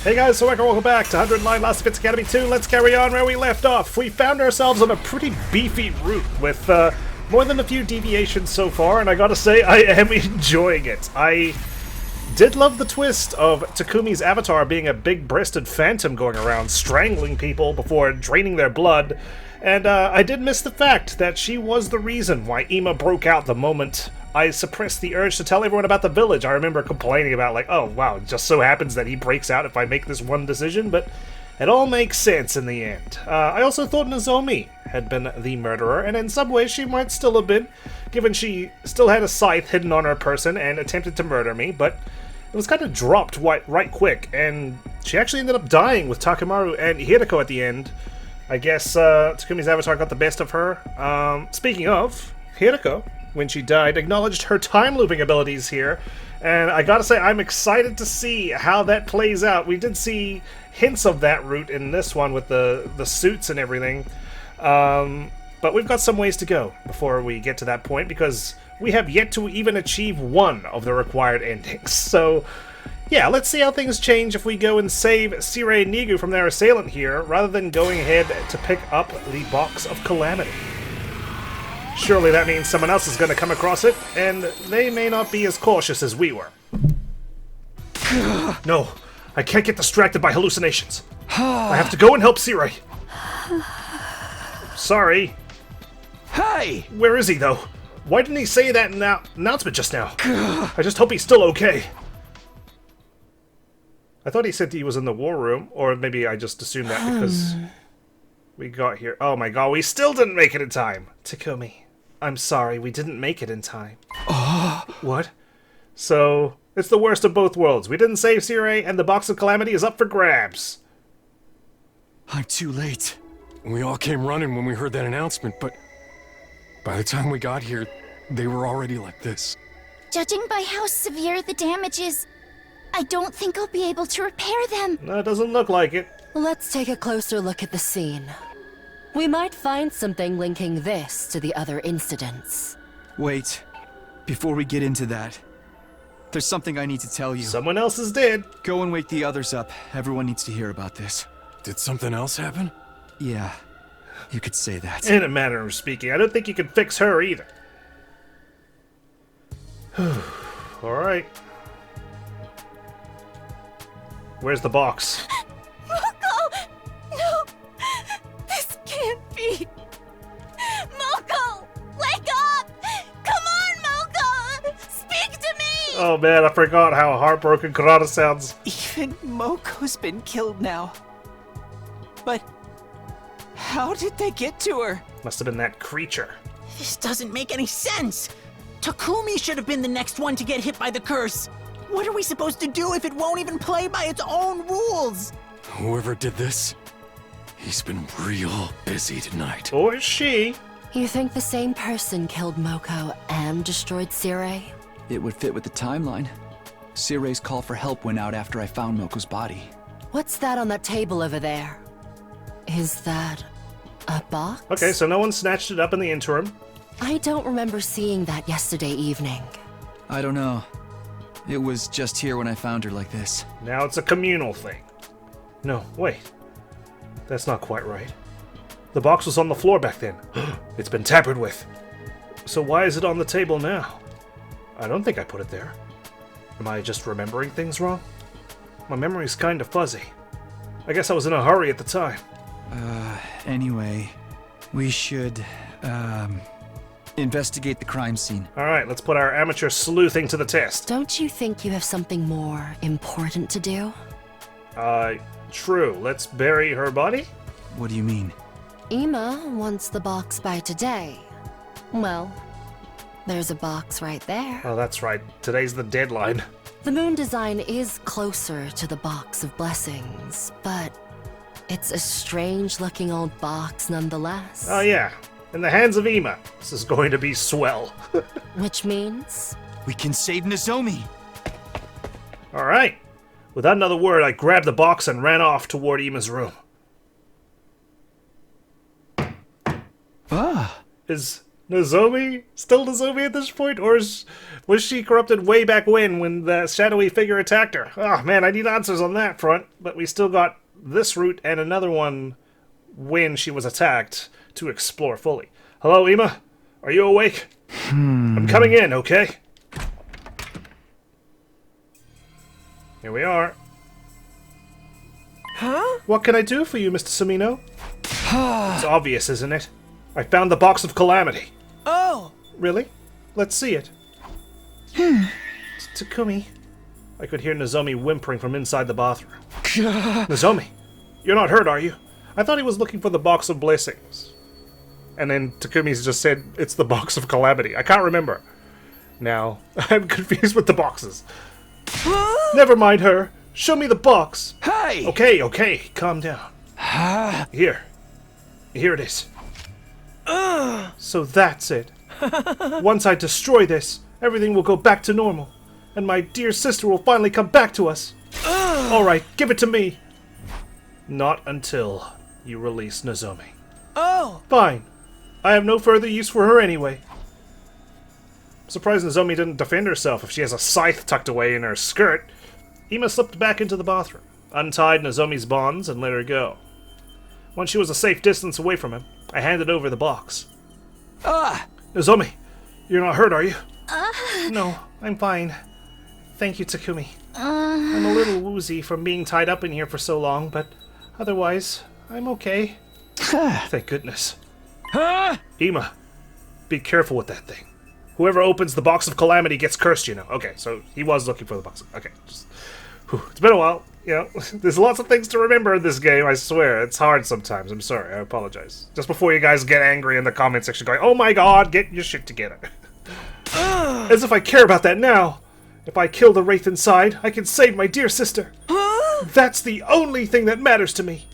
Hey guys, so welcome back to 109 Last Defense Academy 2. Let's carry on where we left off. We found ourselves on a pretty beefy route with more than a few deviations so far, and I gotta say, I am enjoying it. I did love the twist of Takumi's avatar being a big-breasted phantom going around strangling people before draining their blood, and I did miss the fact that she was the reason why Ima broke out the moment I suppressed the urge to tell everyone about the village. I remember complaining about, like, oh wow, it just so happens that he breaks out if I make this one decision, but it all makes sense in the end. I also thought Nozomi had been the murderer, and in some ways she might still have been, given she still had a scythe hidden on her person and attempted to murder me, but it was kind of dropped right quick, and she actually ended up dying with Takumaru and Hiruko at the end. I guess Takumi's avatar got the best of her. Speaking of, Hiruko, when she died, acknowledged her time-looping abilities here, and I gotta say, I'm excited to see how that plays out. We did see hints of that route in this one with the suits and everything, but we've got some ways to go before we get to that point, because we have yet to even achieve one of the required endings. So, yeah, let's see how things change if we go and save Sirei and Nigu from their assailant here, rather than going ahead to pick up the Box of Calamity. Surely that means someone else is going to come across it, and they may not be as cautious as we were. No, I can't get distracted by hallucinations. I have to go and help Sirei. Sorry. Hey! Where is he, though? Why didn't he say that announcement just now? I just hope he's still okay. I thought he said he was in the war room, or maybe I just assumed that because we got here. Oh my god, we still didn't make it in time. Takumi, I'm sorry, we didn't make it in time. What? So, it's the worst of both worlds. We didn't save Sirei, and the Box of Calamity is up for grabs. I'm too late. We all came running when we heard that announcement, but by the time we got here, they were already like this. Judging by how severe the damage is, I don't think I'll be able to repair them. No, it doesn't look like it. Let's take a closer look at the scene. We might find something linking this to the other incidents. Wait, before we get into that, there's something I need to tell you. Someone else is dead. Go and wake the others up. Everyone needs to hear about this. Did something else happen? Yeah, you could say that. In a manner of speaking, I don't think you can fix her either. Alright. Where's the box? Moko! No! This can't be! Moko! Wake up! Come on, Moko! Speak to me! Oh man, I forgot how heartbroken Kurata sounds. Even Moko's been killed now. But how did they get to her? Must have been that creature. This doesn't make any sense. Takumi should have been the next one to get hit by the curse. What are we supposed to do if it won't even play by its own rules? Whoever did this, he's been real busy tonight. Or is she? You think the same person killed Moko and destroyed Sirei? It would fit with the timeline. Sirei's call for help went out after I found Moko's body. What's that on that table over there? Is that a box? Okay, so no one snatched it up in the interim. I don't remember seeing that yesterday evening. I don't know. It was just here when I found her like this. Now it's a communal thing. No, wait. That's not quite right. The box was on the floor back then. It's been tampered with. So why is it on the table now? I don't think I put it there. Am I just remembering things wrong? My memory's kinda fuzzy. I guess I was in a hurry at the time. Anyway, we should, investigate the crime scene. Alright, let's put our amateur sleuthing to the test. Don't you think you have something more important to do? True. Let's bury her body? What do you mean? Ima wants the box by today. Well, there's a box right there. Oh, that's right. Today's the deadline. The moon design is closer to the Box of Blessings, but it's a strange-looking old box nonetheless. Oh yeah. In the hands of Ima. This is going to be swell. Which means... We can save Nozomi! Alright. Without another word, I grabbed the box and ran off toward Ima's room. Ah! Is Nozomi? Still Nozomi at this point? Or was she corrupted way back when the shadowy figure attacked her? Oh man, I need answers on that front. But we still got this route and another one when she was attacked to explore fully. Hello, Ima? Are you awake? I'm coming in, okay? Here we are. Huh? What can I do for you, Mr. Sumino? It's obvious, isn't it? I found the box of calamity. Oh! Really? Let's see it. Takumi. I could hear Nozomi whimpering from inside the bathroom. Nozomi, you're not hurt, are you? I thought he was looking for the box of blessings. And then Takumi's just said it's the box of calamity. I can't remember. Now, I'm confused with the boxes. Never mind her. Show me the box. Hey! Okay, calm down. Here it is. So that's it. Once I destroy this, everything will go back to normal, and my dear sister will finally come back to us. Alright, give it to me. Not until you release Nozomi. Oh! Fine. I have no further use for her anyway. I'm surprised Nozomi didn't defend herself if she has a scythe tucked away in her skirt. Ima slipped back into the bathroom, untied Nozomi's bonds, and let her go. Once she was a safe distance away from him, I handed over the box. Nozomi, you're not hurt, are you? No, I'm fine. Thank you, Takumi. I'm a little woozy from being tied up in here for so long, but otherwise, I'm okay. Thank goodness. Ima, be careful with that thing. Whoever opens the box of calamity gets cursed, you know. Okay, so he was looking for the box. Okay, it's been a while. You know, there's lots of things to remember in this game, I swear. It's hard sometimes. I'm sorry, I apologize. Just before you guys get angry in the comment section going, oh my god, get your shit together. As if I care about that now. If I kill the wraith inside, I can save my dear sister. That's the only thing that matters to me.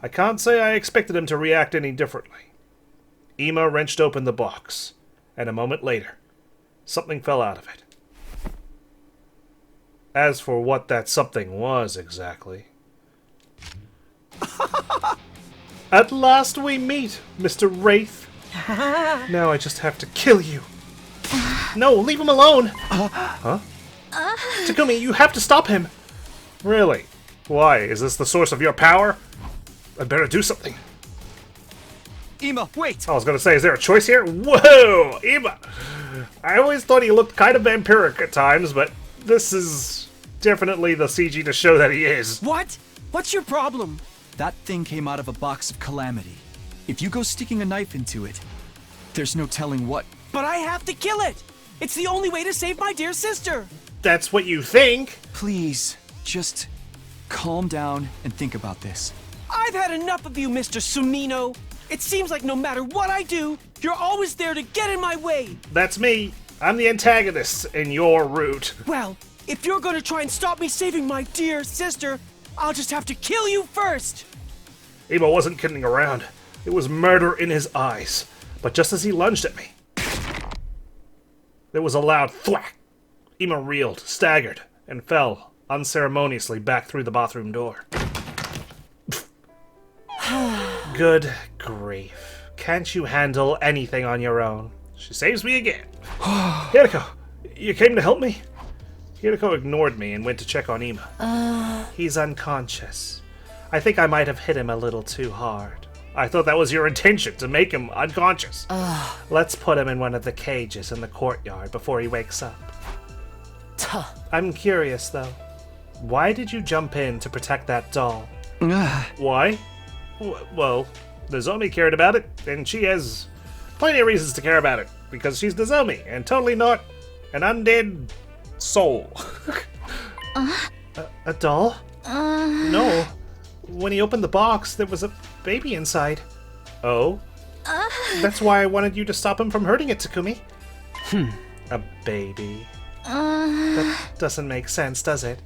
I can't say I expected him to react any differently. Ima wrenched open the box, and a moment later, something fell out of it. As for what that something was exactly... At last we meet, Mr. Wraith. Now I just have to kill you. No, leave him alone! Huh? Takumi, you have to stop him! Really? Why? Is this the source of your power? I'd better do something. Ima, wait! I was gonna say, is there a choice here? Whoa! Ima! I always thought he looked kind of vampiric at times, but this is definitely the CG to show that he is. What? What's your problem? That thing came out of a box of calamity. If you go sticking a knife into it, there's no telling what... But I have to kill it! It's the only way to save my dear sister! That's what you think? Please, just calm down and think about this. I've had enough of you, Mr. Sumino! It seems like no matter what I do, you're always there to get in my way! That's me. I'm the antagonist in your route. Well, if you're gonna try and stop me saving my dear sister, I'll just have to kill you first! Ima wasn't kidding around. It was murder in his eyes. But just as he lunged at me, there was a loud thwack. Ima reeled, staggered, and fell unceremoniously back through the bathroom door. Good grief. Can't you handle anything on your own? She saves me again. Hiruko, you came to help me? Hiruko ignored me and went to check on Ima. He's unconscious. I think I might have hit him a little too hard. I thought that was your intention, to make him unconscious. Let's put him in one of the cages in the courtyard before he wakes up. I'm curious, though. Why did you jump in to protect that doll? Why? Well, Nozomi cared about it, and she has plenty of reasons to care about it, because she's Nozomi, and totally not an undead soul. A doll? No. When he opened the box, there was a baby inside. Oh? That's why I wanted you to stop him from hurting it, Takumi. A baby. That doesn't make sense, does it?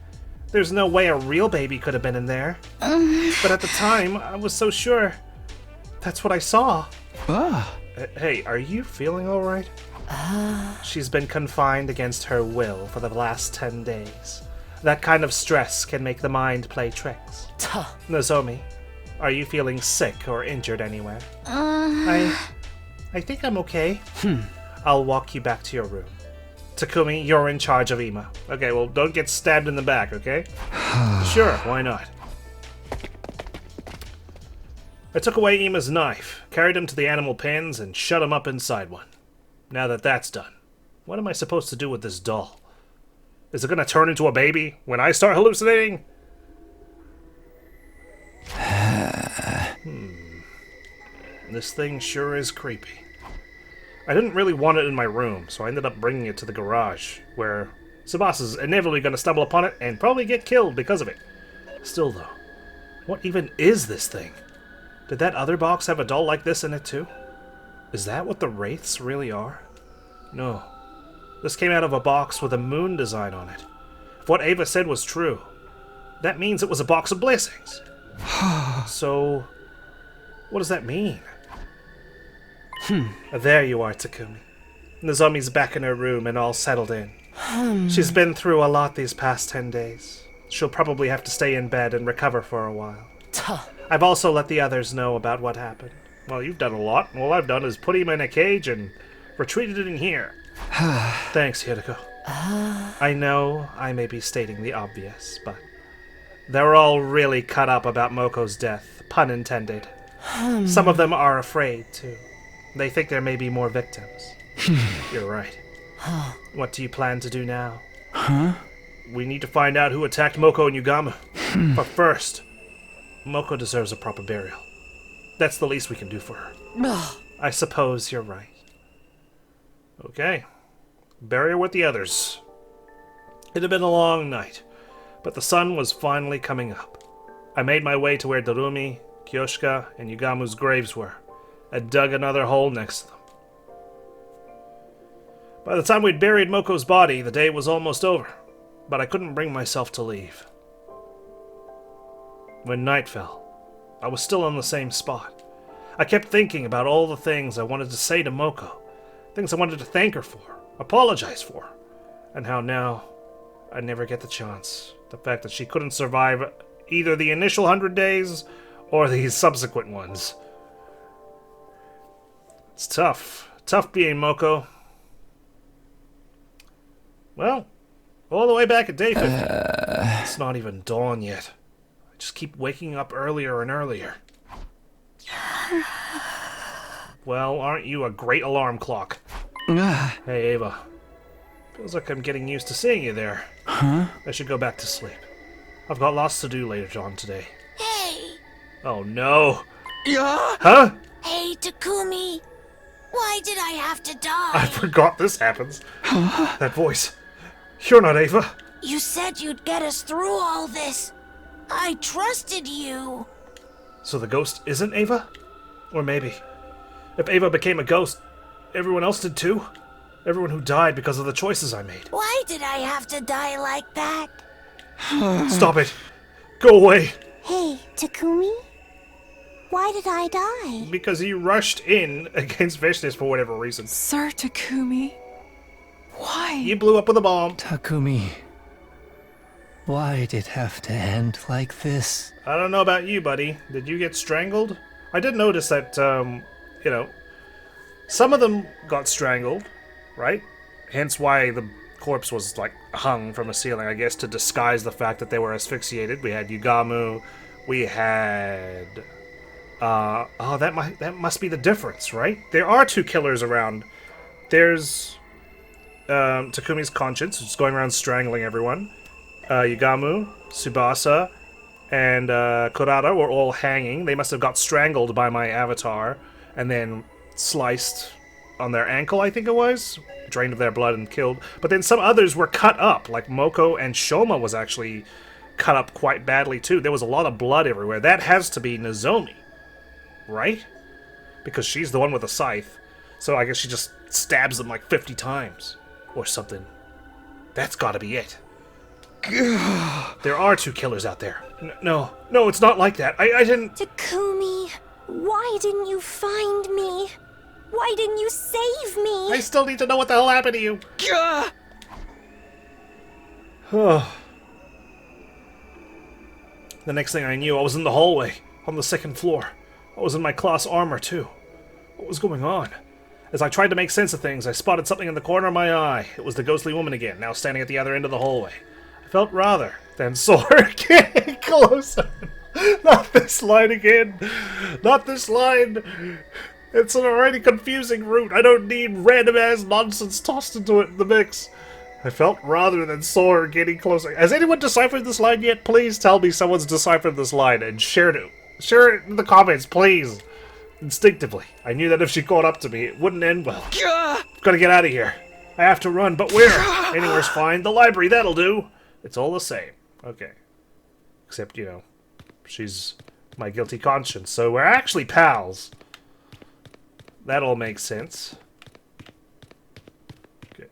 There's no way a real baby could have been in there. But at the time, I was so sure. That's what I saw. Hey, are you feeling alright? She's been confined against her will for the last 10 days. That kind of stress can make the mind play tricks. Nozomi, are you feeling sick or injured anywhere? I think I'm okay. I'll walk you back to your room. Takumi, you're in charge of Ima. Okay, well, don't get stabbed in the back, okay? Sure, why not? I took away Ima's knife, carried him to the animal pens, and shut him up inside one. Now that that's done, what am I supposed to do with this doll? Is it gonna turn into a baby when I start hallucinating? This thing sure is creepy. I didn't really want it in my room, so I ended up bringing it to the garage, where Tsubasa's inevitably gonna stumble upon it and probably get killed because of it. Still though, what even is this thing? Did that other box have a doll like this in it too? Is that what the wraiths really are? No. This came out of a box with a moon design on it. If what Ava said was true, that means it was a box of blessings. So, what does that mean? There you are, Takumi. Nozomi's back in her room and all settled in. She's been through a lot these past 10 days. She'll probably have to stay in bed and recover for a while. I've also let the others know about what happened. Well, you've done a lot. All I've done is put him in a cage and retreated it in here. Thanks, Hiruko. I know I may be stating the obvious, but they're all really cut up about Moko's death, pun intended. Some of them are afraid, too. They think there may be more victims. You're right. What do you plan to do now? We need to find out who attacked Moko and Yugamu. But first, Moko deserves a proper burial. That's the least we can do for her. I suppose you're right. Okay. Bury her with the others. It had been a long night, but the sun was finally coming up. I made my way to where Darumi, Kyoshika, and Yugamu's graves were, and dug another hole next to them. By the time we'd buried Moko's body, the day was almost over, but I couldn't bring myself to leave. When night fell, I was still in the same spot. I kept thinking about all the things I wanted to say to Moko, things I wanted to thank her for, apologize for, and how now I never get the chance. The fact that she couldn't survive either the initial 100 days or the subsequent ones. It's tough. Tough being Moko. Well, all the way back at day 50. It's not even dawn yet. I just keep waking up earlier and earlier. Well, aren't you a great alarm clock? Hey, Ava. Feels like I'm getting used to seeing you there. I should go back to sleep. I've got lots to do later on today. Hey! Oh no! Huh? Hey, Takumi! Why did I have to die? I forgot this happens. That voice. You're not Ava. You said you'd get us through all this. I trusted you. So the ghost isn't Ava? Or maybe, if Ava became a ghost, everyone else did too? Everyone who died because of the choices I made. Why did I have to die like that? Stop it! Go away! Hey, Takumi? Why did I die? Because you rushed in against Vishnis for whatever reason. Sir Takumi, why? You blew up with a bomb. Takumi, why did it have to end like this? I don't know about you, buddy. Did you get strangled? I did notice that, you know, some of them got strangled, right? Hence why the corpse was, like, hung from a ceiling, I guess, to disguise the fact that they were asphyxiated. We had Yugamu, we had... that must be the difference, right? There are two killers around. There's Takumi's conscience, who's going around strangling everyone. Yugamu, Tsubasa, and Kurata were all hanging. They must have got strangled by my avatar, and then sliced on their ankle, I think it was. Drained of their blood and killed. But then some others were cut up, like Moko and Shoma was actually cut up quite badly too. There was a lot of blood everywhere. That has to be Nozomi, right? Because she's the one with the scythe. So I guess she just stabs them like 50 times. Or something. That's gotta be it. There are two killers out there. No, it's not like that. I didn't... Takumi, why didn't you find me? Why didn't you save me? I still need to know what the hell happened to you. The next thing I knew, I was in the hallway, on the second floor. I was in my class armor, too. What was going on? As I tried to make sense of things, I spotted something in the corner of my eye. It was the ghostly woman again, now standing at the other end of the hallway. I felt rather than saw her getting closer. Not this line again. Not this line. It's an already confusing route. I don't need random-ass nonsense tossed into it in the mix. I felt rather than saw her getting closer. Has anyone deciphered this line yet? Please tell me someone's deciphered this line and share it. Share it in the comments, please. Instinctively, I knew that if she caught up to me, it wouldn't end well. Gotta get out of here. I have to run, but where? Anywhere's fine. The library, that'll do. It's all the same. Okay. Except, you know, she's my guilty conscience, so we're actually pals. That all makes sense. Okay.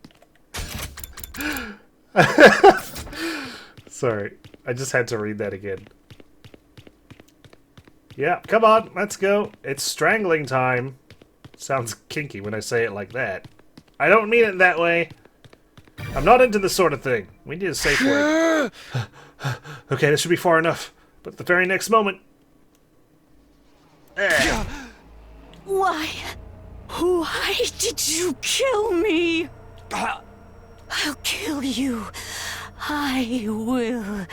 Sorry, I just had to read that again. Yeah, come on, let's go. It's strangling time. Sounds kinky when I say it like that. I don't mean it that way. I'm not into this sort of thing. We need a safe word. Okay, this should be far enough. But at the very next moment... Why? Why did you kill me? I'll kill you. I will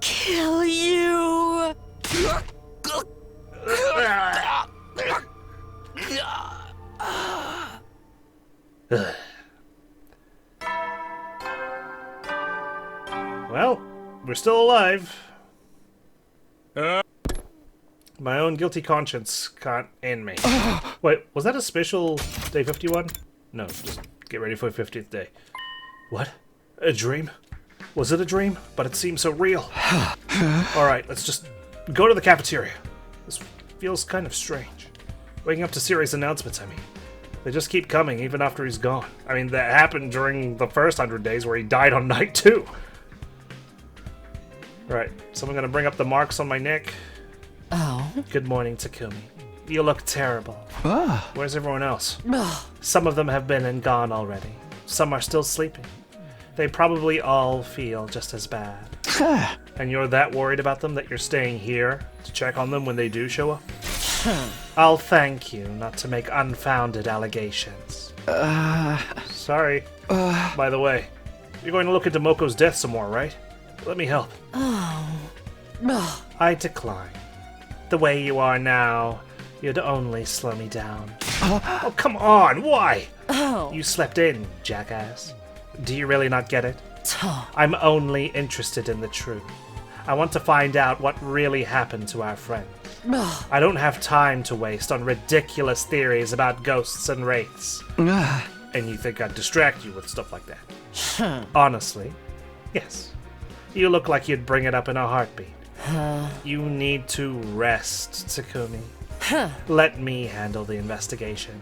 kill you. Well, we're still alive. My own guilty conscience can't end me. Wait, was that a special day 51? No, just get ready for 50th day. What? A dream? Was it a dream? But it seemed so real. Alright, let's just go to the cafeteria. This feels kind of strange. Waking up to Sirei's announcements, I mean. They just keep coming, even after he's gone. I mean, that happened during the first 100 days where he died on night 2. Right, so I'm gonna bring up the marks on my neck. Oh? Good morning, Takumi. You look terrible. Ah. Where's everyone else? Some of them have been and gone already. Some are still sleeping. They probably all feel just as bad. And you're that worried about them that you're staying here to check on them when they do show up? I'll thank you not to make unfounded allegations. Sorry. By the way, you're going to look into Moko's death some more, right? Let me help. I decline. The way you are now, you'd only slow me down. Oh, come on! Why? You slept in, jackass. Do you really not get it? I'm only interested in the truth. I want to find out what really happened to our friend. I don't have time to waste on ridiculous theories about ghosts and wraiths. And you think I'd distract you with stuff like that? Honestly, yes. You look like you'd bring it up in a heartbeat. You need to rest, Takumi. Let me handle the investigation.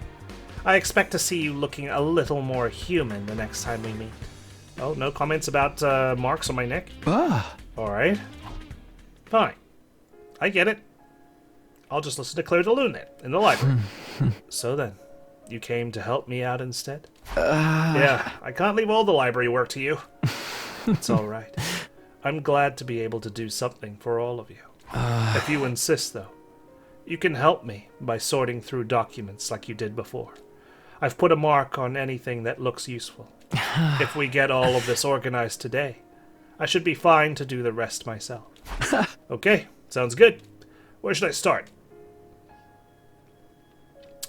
I expect to see you looking a little more human the next time we meet. Oh, no comments about marks on my neck? Alright. Fine. I get it. I'll just listen to Claire de Lune in the library. So then, you came to help me out instead? Yeah, I can't leave all the library work to you. It's alright. I'm glad to be able to do something for all of you. If you insist, though, you can help me by sorting through documents like you did before. I've put a mark on anything that looks useful. If we get all of this organized today, I should be fine to do the rest myself. Okay, sounds good. Where should I start?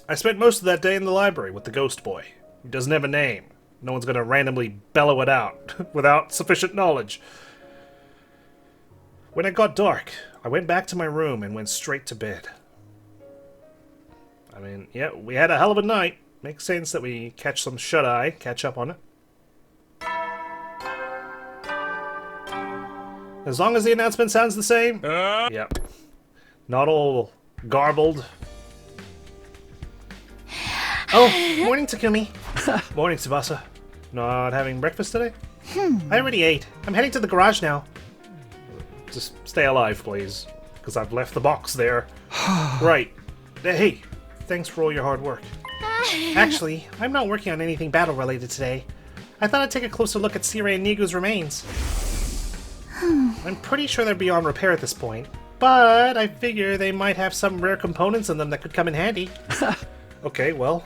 I spent most of that day in the library with the ghost boy. He doesn't have a name. No one's gonna randomly bellow it out without sufficient knowledge. When it got dark, I went back to my room and went straight to bed. I mean, yeah, we had a hell of a night. Makes sense that we catch some shut-eye, catch up on it. As long as the announcement sounds the same. Yep. Not all garbled. Oh, morning, Takumi. Morning, Tsubasa. Not having breakfast today? I already ate. I'm heading to the garage now. Just stay alive, please. Because I've left the box there. Right. Hey, thanks for all your hard work. Actually, I'm not working on anything battle-related today. I thought I'd take a closer look at Sirei and Nigu's remains. I'm pretty sure they're beyond repair at this point, but I figure they might have some rare components in them that could come in handy. Okay, well,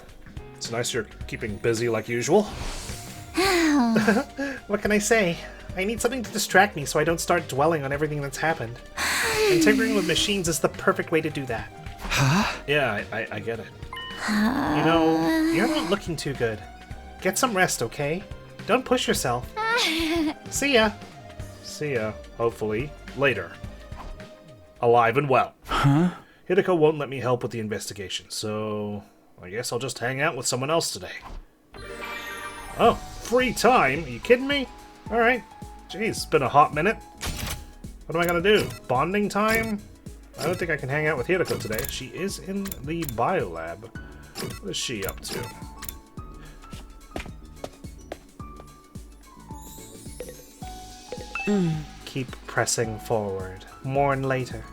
It's nice you're keeping busy like usual. What can I say? I need something to distract me so I don't start dwelling on everything that's happened. Tinkering with machines is the perfect way to do that. Huh? Yeah, I get it. You know, you're not looking too good. Get some rest, okay? Don't push yourself. See ya. See ya, hopefully, later. Alive and well. Huh? Hiruko won't let me help with the investigation, so I guess I'll just hang out with someone else today. Oh, free time? Are you kidding me? Alright. Jeez, it's been a hot minute. What am I gonna do? Bonding time? I don't think I can hang out with Hiruko today. She is in the biolab. What is she up to? Keep pressing forward. Mourn later.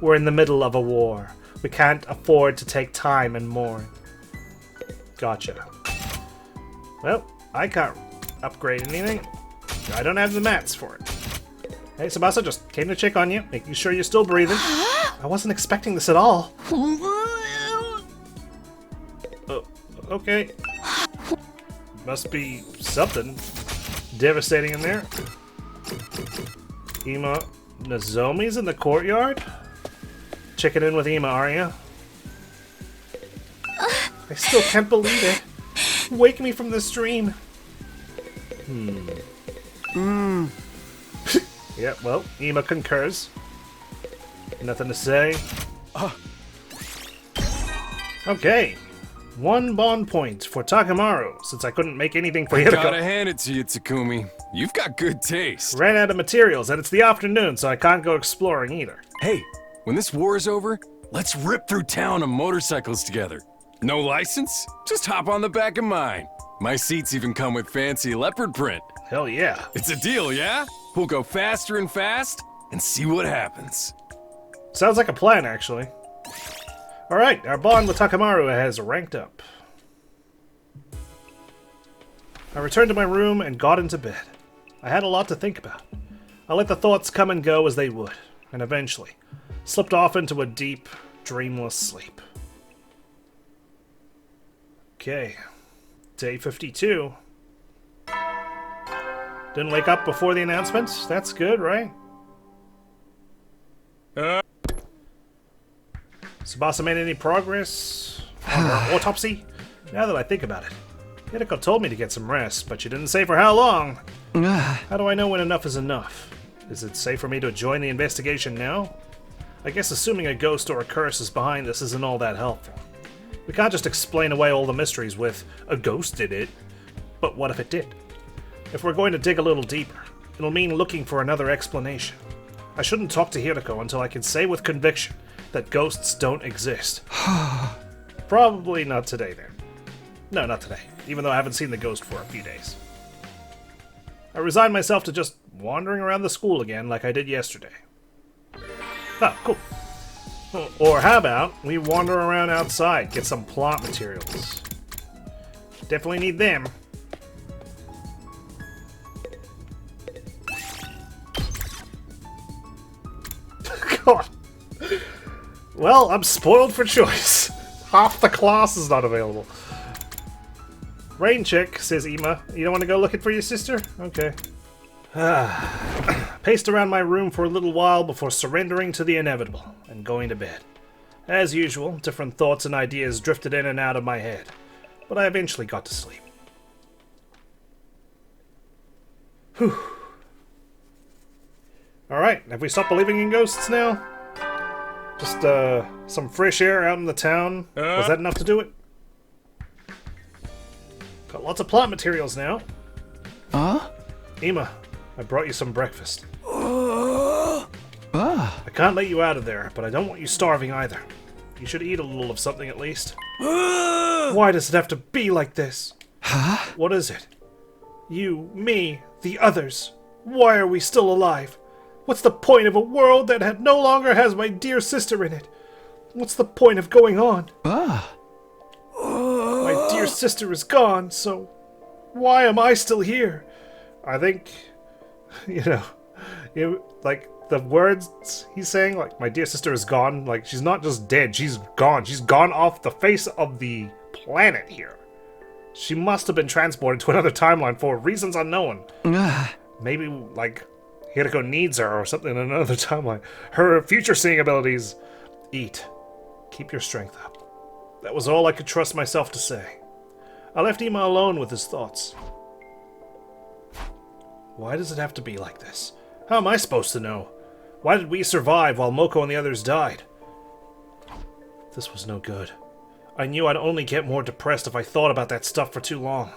We're in the middle of a war. We can't afford to take time and mourn. Gotcha. Well, I can't upgrade anything. I don't have the mats for it. Hey, Tsubasa, just came to check on you, making sure you're still breathing. I wasn't expecting this at all. Okay. Must be something devastating in there. Ima Nozomi's in the courtyard? Checking in with Ima, are you? I still can't believe it. Wake me from this dream. Yeah, well, Ima concurs. Nothing to say. Okay. 1 bond point for Takamaru, since I couldn't make anything for Hiruko. Gotta hand it to you, Takumi. You've got good taste. Ran out of materials, and it's the afternoon, so I can't go exploring either. Hey, when this war is over, let's rip through town on motorcycles together. No license? Just hop on the back of mine. My seats even come with fancy leopard print. Hell yeah. It's a deal, yeah? We'll go faster and fast and see what happens. Sounds like a plan, actually. Alright, our bond with Takamaru has ranked up. I returned to my room and got into bed. I had a lot to think about. I let the thoughts come and go as they would, and eventually slipped off into a deep, dreamless sleep. Okay, day 52. Didn't wake up before the announcement? That's good, right? Tsubasa made any progress on her autopsy? Now that I think about it. Hiruko told me to get some rest, but she didn't say for how long. How do I know when enough is enough? Is it safe for me to join the investigation now? I guess assuming a ghost or a curse is behind this isn't all that helpful. We can't just explain away all the mysteries with, a ghost did it. But what if it did? If we're going to dig a little deeper, it'll mean looking for another explanation. I shouldn't talk to Hiruko until I can say with conviction that ghosts don't exist. Probably not today, then. No, not today, even though I haven't seen the ghost for a few days. I resigned myself to just wandering around the school again like I did yesterday. Ah, cool. Or how about we wander around outside, get some plant materials. Definitely need them. God. Well, I'm spoiled for choice. Half the class is not available. Rain check, says Ima. You don't want to go looking for your sister? Okay. Paced around my room for a little while before surrendering to the inevitable and going to bed. As usual, different thoughts and ideas drifted in and out of my head, but I eventually got to sleep. Whew. Alright, have we stopped believing in ghosts now? Just, some fresh air out in the town. Was that enough to do it? Got lots of plant materials now. Ima, I brought you some breakfast. I can't let you out of there, but I don't want you starving either. You should eat a little of something at least. Why does it have to be like this? What is it? You, me, the others. Why are we still alive? What's the point of a world that no longer has my dear sister in it? What's the point of going on? My dear sister is gone, so why am I still here? I think, like the words he's saying, like, my dear sister is gone, like, she's not just dead, she's gone. She's gone off the face of the planet here. She must have been transported to another timeline for reasons unknown. Maybe, like, Hiruko needs her or something in another timeline. Her future-seeing abilities. Eat. Keep your strength up. That was all I could trust myself to say. I left Ima alone with his thoughts. Why does it have to be like this? How am I supposed to know? Why did we survive while Moko and the others died? This was no good. I knew I'd only get more depressed if I thought about that stuff for too long.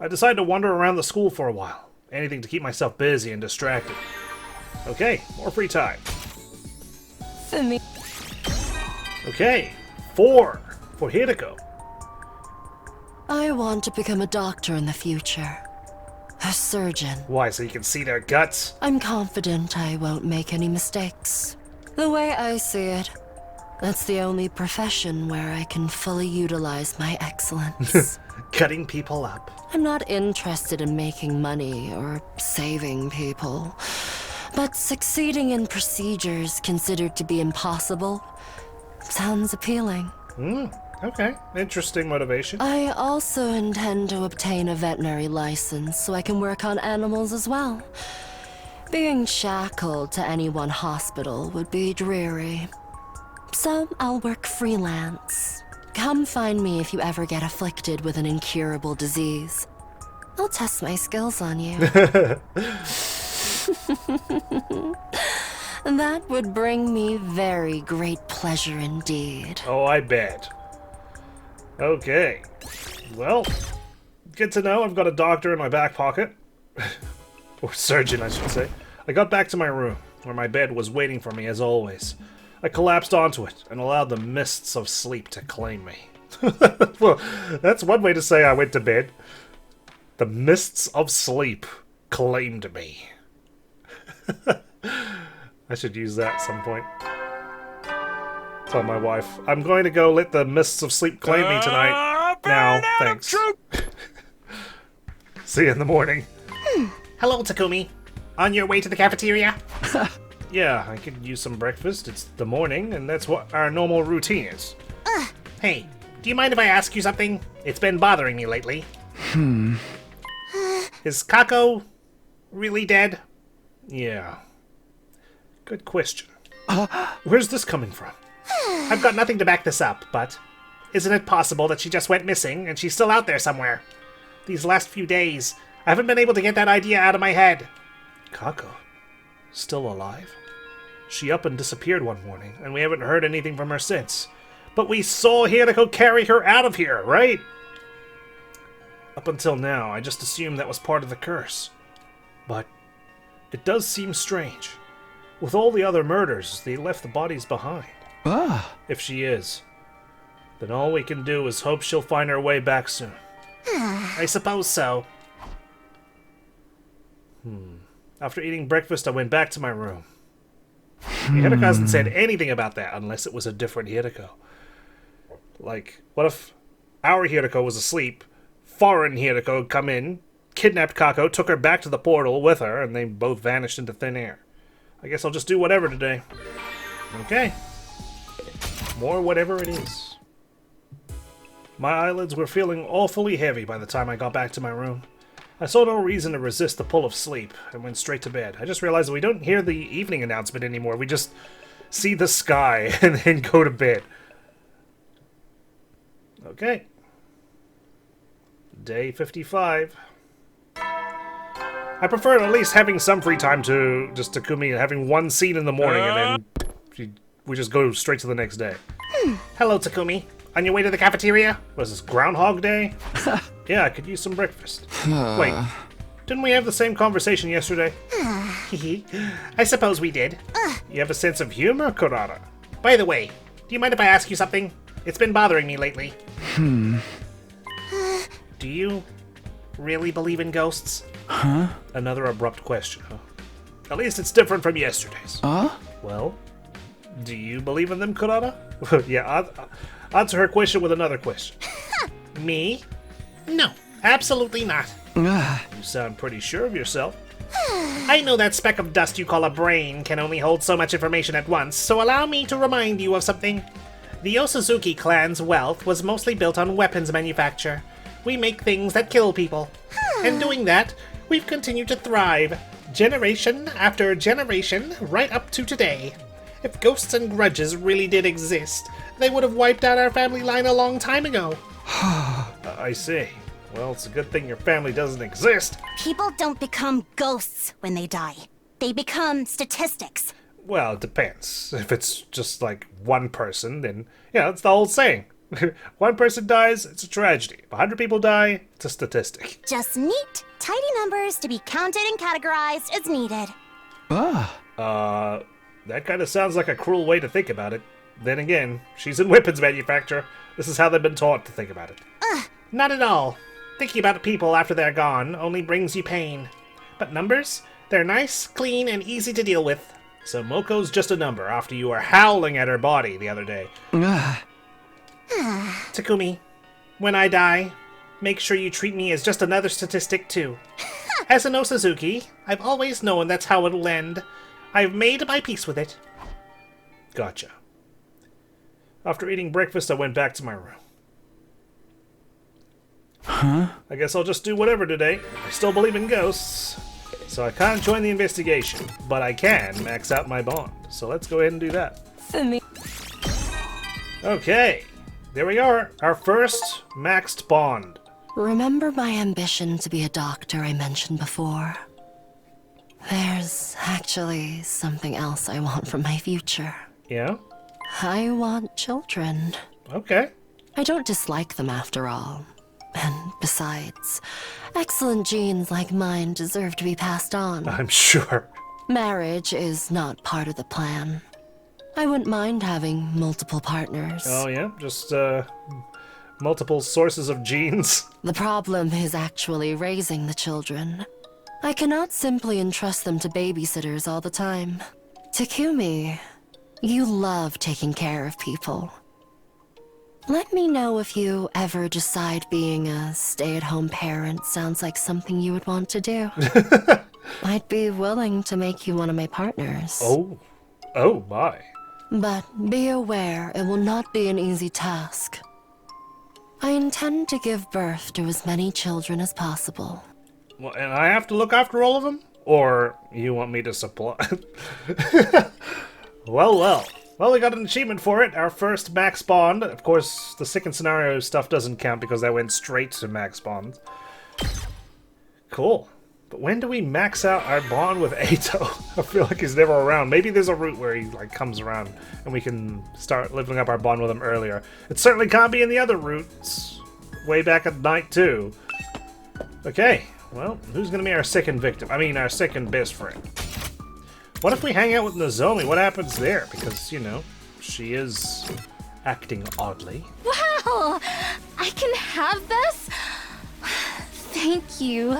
I decided to wander around the school for a while. Anything to keep myself busy and distracted. Okay, more free time. For me. Okay, 4 for Hiruko. I want to become a doctor in the future. A surgeon. Why, so you can see their guts? I'm confident I won't make any mistakes. The way I see it, that's the only profession where I can fully utilize my excellence. Cutting people up. I'm not interested in making money or saving people, but succeeding in procedures considered to be impossible sounds appealing. Okay, interesting motivation. I also intend to obtain a veterinary license so I can work on animals as well. Being shackled to any one hospital would be dreary. So I'll work freelance. Come find me if you ever get afflicted with an incurable disease. I'll test my skills on you. That would bring me very great pleasure indeed. Oh, I bet. Okay. Well, good to know I've got a doctor in my back pocket. Or surgeon, I should say. I got back to my room, where my bed was waiting for me as always. I collapsed onto it and allowed the mists of sleep to claim me. Well, that's one way to say I went to bed. The mists of sleep claimed me. I should use that at some point. Tell my wife, I'm going to go let the mists of sleep claim me tonight. Now, thanks. See you in the morning. Hello, Takumi. On your way to the cafeteria? Yeah, I could use some breakfast. It's the morning, and that's what our normal routine is. Hey, do you mind if I ask you something? It's been bothering me lately. Is Kako really dead? Yeah. Good question. Where's this coming from? I've got nothing to back this up, but isn't it possible that she just went missing and she's still out there somewhere? These last few days, I haven't been able to get that idea out of my head. Kako? Still alive? She up and disappeared one morning, and we haven't heard anything from her since. But we saw Hiruko carry her out of here, right? Up until now, I just assumed that was part of the curse. But it does seem strange. With all the other murders, they left the bodies behind. If she is, then all we can do is hope she'll find her way back soon. I suppose so. After eating breakfast, I went back to my room. Hiruko hasn't said anything about that unless it was a different Hiruko. Like, what if our Hiruko was asleep, foreign Hiruko had come in, kidnapped Kako, took her back to the portal with her, and they both vanished into thin air? I guess I'll just do whatever today. Okay. More whatever it is. My eyelids were feeling awfully heavy by the time I got back to my room. I saw no reason to resist the pull of sleep and went straight to bed. I just realized that we don't hear the evening announcement anymore. We just see the sky and then go to bed. Okay. Day 55. I prefer at least having some free time to just Takumi having one scene in the morning and then we just go straight to the next day. Hello, Takumi. On your way to the cafeteria? Was this Groundhog Day? Yeah, I could use some breakfast. Wait, didn't we have the same conversation yesterday? I suppose we did. You have a sense of humor, Kotaro? By the way, do you mind if I ask you something? It's been bothering me lately. Do you really believe in ghosts? Another abrupt question, huh? At least it's different from yesterday's. Well, do you believe in them, Kotaro? Yeah, answer her question with another question. Me? No, absolutely not. You sound pretty sure of yourself. I know that speck of dust you call a brain can only hold so much information at once, so allow me to remind you of something. The Osazuki clan's wealth was mostly built on weapons manufacture. we make things that kill people. And doing that, we've continued to thrive, generation after generation, right up to today. If ghosts and grudges really did exist, they would have wiped out our family line a long time ago. I see. Well, it's a good thing your family doesn't exist. People don't become ghosts when they die. They become statistics. Well, it depends. If it's just like one person, then, yeah, it's the old saying. One person dies, it's a tragedy. If 100 people die, it's a statistic. Just neat, tidy numbers to be counted and categorized as needed. That kind of sounds like a cruel way to think about it. Then again, she's in weapons manufacture. This is how they've been taught to think about it. Not at all. Thinking about people after they're gone only brings you pain. But numbers? They're nice, clean, and easy to deal with. So Moko's just a number after you were howling at her body the other day. Takumi, when I die, make sure you treat me as just another statistic too. As an Osazuki, I've always known that's how it'll end. I've made my peace with it. Gotcha. After eating breakfast, I went back to my room. I guess I'll just do whatever today. I still believe in ghosts, so I can't join the investigation, but I can max out my bond. So let's go ahead and do that. For me. Okay, there we are, our first maxed bond. Remember my ambition to be a doctor I mentioned before? There's actually something else I want from my future. Yeah? I want children. Okay. I don't dislike them after all. And besides, excellent genes like mine deserve to be passed on. I'm sure. Marriage is not part of the plan. I wouldn't mind having multiple partners. Oh yeah? Just, multiple sources of genes? The problem is actually raising the children. I cannot simply entrust them to babysitters all the time. Takumi, you love taking care of people. Let me know if you ever decide being a stay-at-home parent sounds like something you would want to do. I'd be willing to make you one of my partners. Oh my. But be aware, it will not be an easy task. I intend to give birth to as many children as possible. Well, and I have to look after all of them? Or you want me to supply? Well, we got an achievement for it. Our first max bond. Of course, the second scenario stuff doesn't count because that went straight to max bonds. Cool. But when do we max out our bond with Ato? I feel like he's never around. Maybe there's a route where he like comes around and we can start living up our bond with him earlier. It certainly can't be in the other routes. Way back at night too. Okay, well, who's gonna be our second victim? I mean, our second best friend. What if we hang out with Nozomi? What happens there? Because, you know, she is acting oddly. Wow! I can have this? Thank you.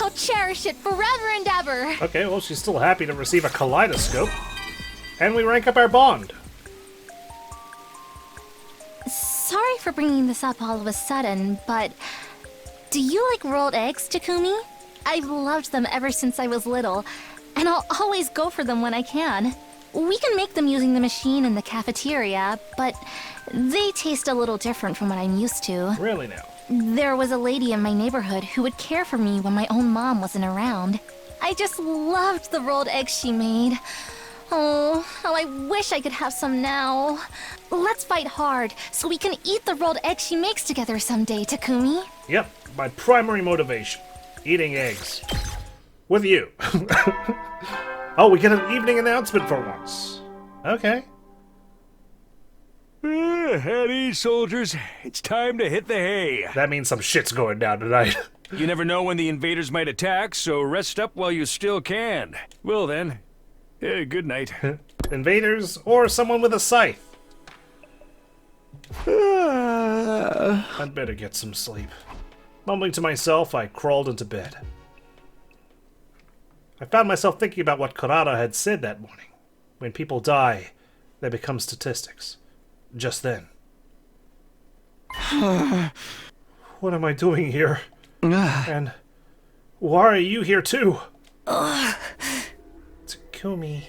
I'll cherish it forever and ever. Okay, well, she's still happy to receive a kaleidoscope. And we rank up our bond. Sorry for bringing this up all of a sudden, but do you like rolled eggs, Takumi? I've loved them ever since I was little, and I'll always go for them when I can. We can make them using the machine in the cafeteria, but they taste a little different from what I'm used to. Really now? There was a lady in my neighborhood who would care for me when my own mom wasn't around. I just loved the rolled eggs she made. Oh, how I wish I could have some now. Let's fight hard so we can eat the rolled eggs she makes together someday, Takumi. Yep, my primary motivation. Eating eggs. With you. Oh, we get an evening announcement for once. Okay. At ease, soldiers. It's time to hit the hay. That means some shit's going down tonight. You never know when the invaders might attack, so rest up while you still can. Well then, good night. Invaders or someone with a scythe. I'd better get some sleep. Mumbling to myself, I crawled into bed. I found myself thinking about what Kurata had said that morning. When people die, they become statistics. Just then. What am I doing here? And why are you here too? Takumi,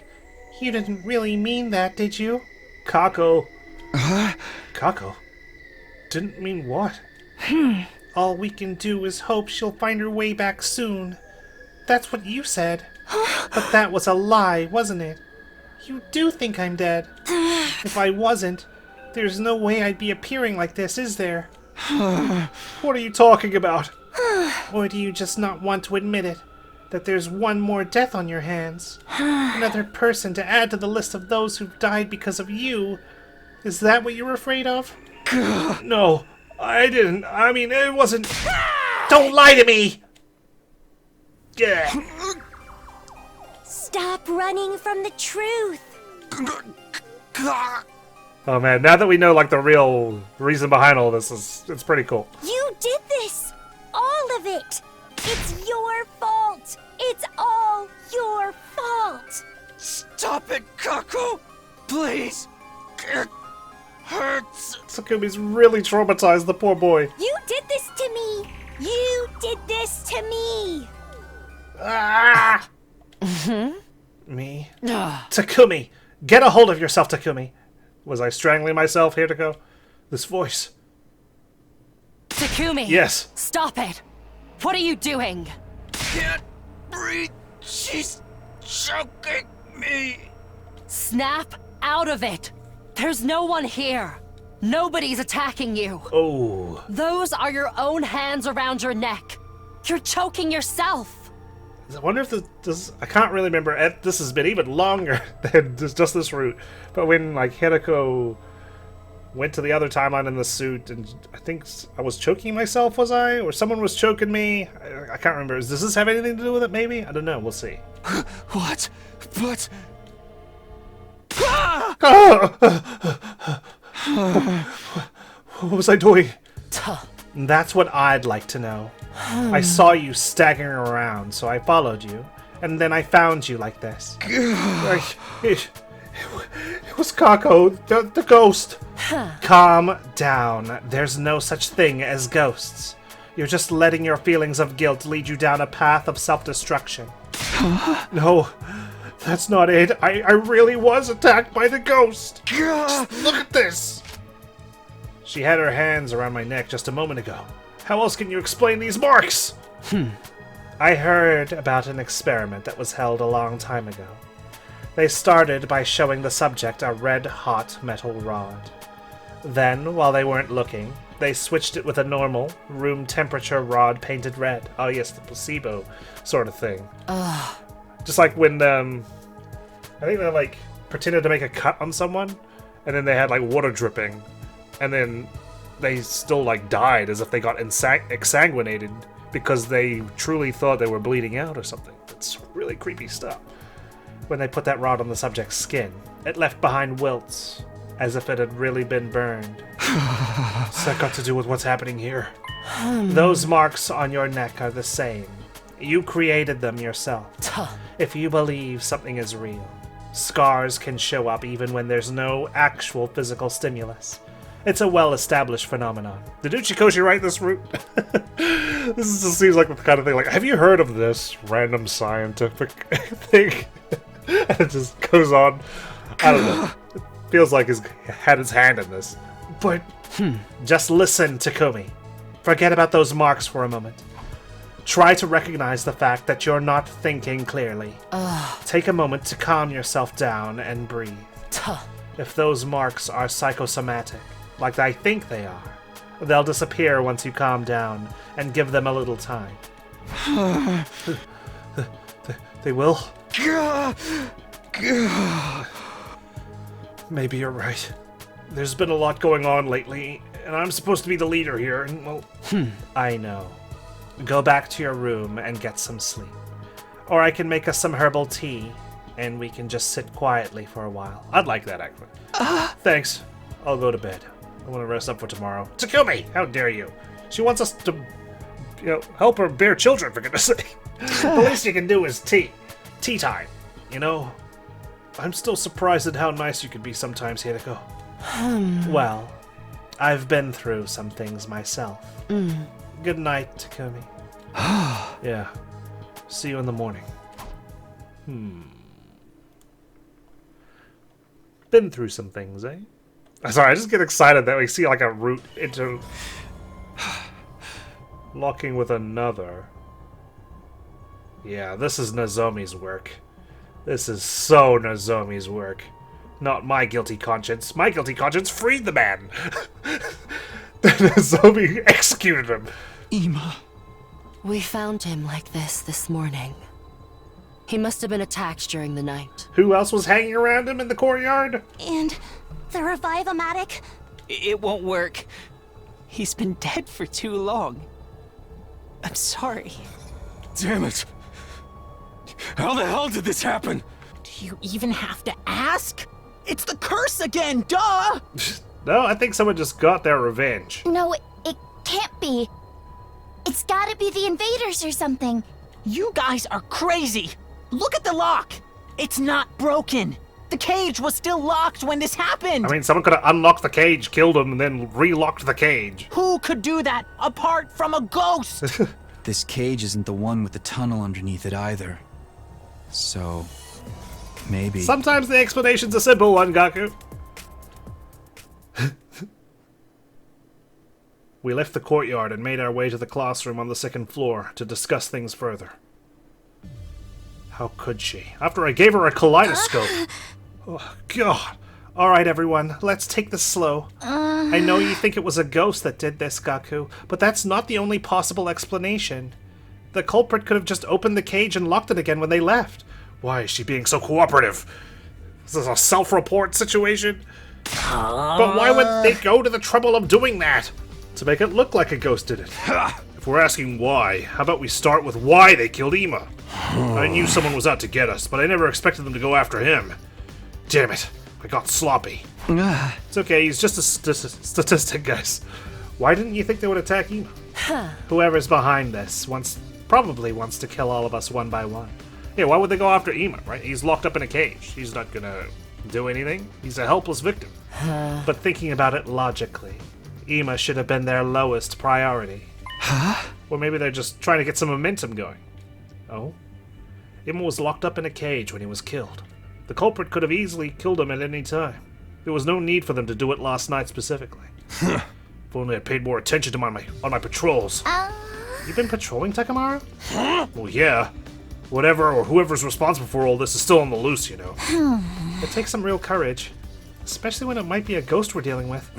you didn't really mean that, did you? Kako. Kako? Didn't mean what? All we can do is hope she'll find her way back soon. That's what you said. But that was a lie, wasn't it? You do think I'm dead. If I wasn't, there's no way I'd be appearing like this, is there? What are you talking about? Or do you just not want to admit it? That there's one more death on your hands? Another person to add to the list of those who've died because of you? Is that what you're afraid of? No, I didn't. I mean, it wasn't... Don't lie to me! Yeah. Stop running from the truth. Oh man, now that we know like the real reason behind all this, it's pretty cool. You did this! All of it! It's your fault! It's all your fault! Stop it, Kako! Please! It hurts! Takumi's really traumatized, the poor boy. You did this to me! You did this to me! Ah! Me? Takumi! Get a hold of yourself, Takumi! Was I strangling myself, Hiruko? This voice. Takumi! Yes. Stop it! What are you doing? Can't breathe. She's choking me. Snap out of it! There's no one here. Nobody's attacking you. Oh. Those are your own hands around your neck. You're choking yourself. I wonder if this I can't really remember. This has been even longer than just this route. But when like Hiruko went to the other timeline in the suit, and I think I was choking myself, was I? Or someone was choking me? I can't remember. Does this have anything to do with it, maybe? I don't know. We'll see. What? But... What was I doing? That's what I'd like to know. I saw you staggering around, so I followed you, and then I found you like this. It was Kako, the ghost. Calm down. There's no such thing as ghosts. You're just letting your feelings of guilt lead you down a path of self-destruction. No, that's not it. I really was attacked by the ghost. Just look at this. She had her hands around my neck just a moment ago. How else can you explain these marks? I heard about an experiment that was held a long time ago. They started by showing the subject a red-hot metal rod. Then, while they weren't looking, they switched it with a normal, room-temperature rod painted red. Oh yes, the placebo sort of thing. Just like when, I think they, like, pretended to make a cut on someone, and then they had, like, water dripping, and then they still, like, died as if they got exsanguinated because they truly thought they were bleeding out or something. It's really creepy stuff. When they put that rod on the subject's skin, it left behind welts, as if it had really been burned. What's that got to do with what's happening here? Those marks on your neck are the same. You created them yourself. If you believe something is real, scars can show up even when there's no actual physical stimulus. It's a well-established phenomenon. Did Uchikoshi write this route? This just seems like the kind of thing, like, have you heard of this random scientific thing? And it just goes on. I don't know. It feels like he's had his hand in this. But, just listen, Takumi. Forget about those marks for a moment. Try to recognize the fact that you're not thinking clearly. Take a moment to calm yourself down and breathe. If those marks are psychosomatic, like I think they are, they'll disappear once you calm down and give them a little time. They will? Maybe you're right. There's been a lot going on lately, and I'm supposed to be the leader here, and well... I know. Go back to your room and get some sleep. Or I can make us some herbal tea, and we can just sit quietly for a while. I'd like that, actually. Thanks. I'll go to bed. I want to rest up for tomorrow. Takumi! How dare you? She wants us to, help her bear children, for goodness sake. The least you can do is tea. Tea time. You know, I'm still surprised at how nice you can be sometimes, Hiruko. Well, I've been through some things myself. Good night, Takumi. Yeah. See you in the morning. Been through some things, eh? Sorry, I just get excited that we see like a route into... Locking with another. Yeah, this is Nozomi's work. This is so Nozomi's work. Not my guilty conscience. My guilty conscience freed the man. Nozomi executed him. Ima. We found him like this morning. He must have been attacked during the night. Who else was hanging around him in the courtyard? And the revive-o-matic? It won't work. He's been dead for too long. I'm sorry. Damn it. How the hell did this happen? Do you even have to ask? It's the curse again, duh! No, I think someone just got their revenge. No, it can't be. It's gotta be the invaders or something. You guys are crazy! Look at the lock! It's not broken! The cage was still locked when this happened! I mean, someone could have unlocked the cage, killed him, and then relocked the cage. Who could do that apart from a ghost? This cage isn't the one with the tunnel underneath it either. So, maybe... Sometimes the explanation's a simple one, Kako. We left the courtyard and made our way to the classroom on the second floor to discuss things further. How could she? After I gave her a kaleidoscope. Oh, God. Alright, everyone. Let's take this slow. I know you think it was a ghost that did this, Kako, but that's not the only possible explanation. The culprit could have just opened the cage and locked it again when they left. Why is she being so cooperative? Is this a self-report situation? But why would they go to the trouble of doing that? To make it look like a ghost did it. If we're asking why, how about we start with why they killed Ima? I knew someone was out to get us, but I never expected them to go after him. Damn it, I got sloppy. It's okay, he's just a statistic, guys. Why didn't you think they would attack Ima? Whoever's behind this probably wants to kill all of us one by one. Yeah, why would they go after Ima, right? He's locked up in a cage. He's not gonna do anything. He's a helpless victim. But thinking about it logically, Ima should have been their lowest priority. Or maybe they're just trying to get some momentum going. Oh? Ima was locked up in a cage when he was killed. The culprit could have easily killed him at any time. There was no need for them to do it last night specifically. If only I paid more attention to on my patrols. You've been patrolling, Takamaru? Well, yeah. Whatever or whoever's responsible for all this is still on the loose, you know. It takes some real courage. Especially when it might be a ghost we're dealing with.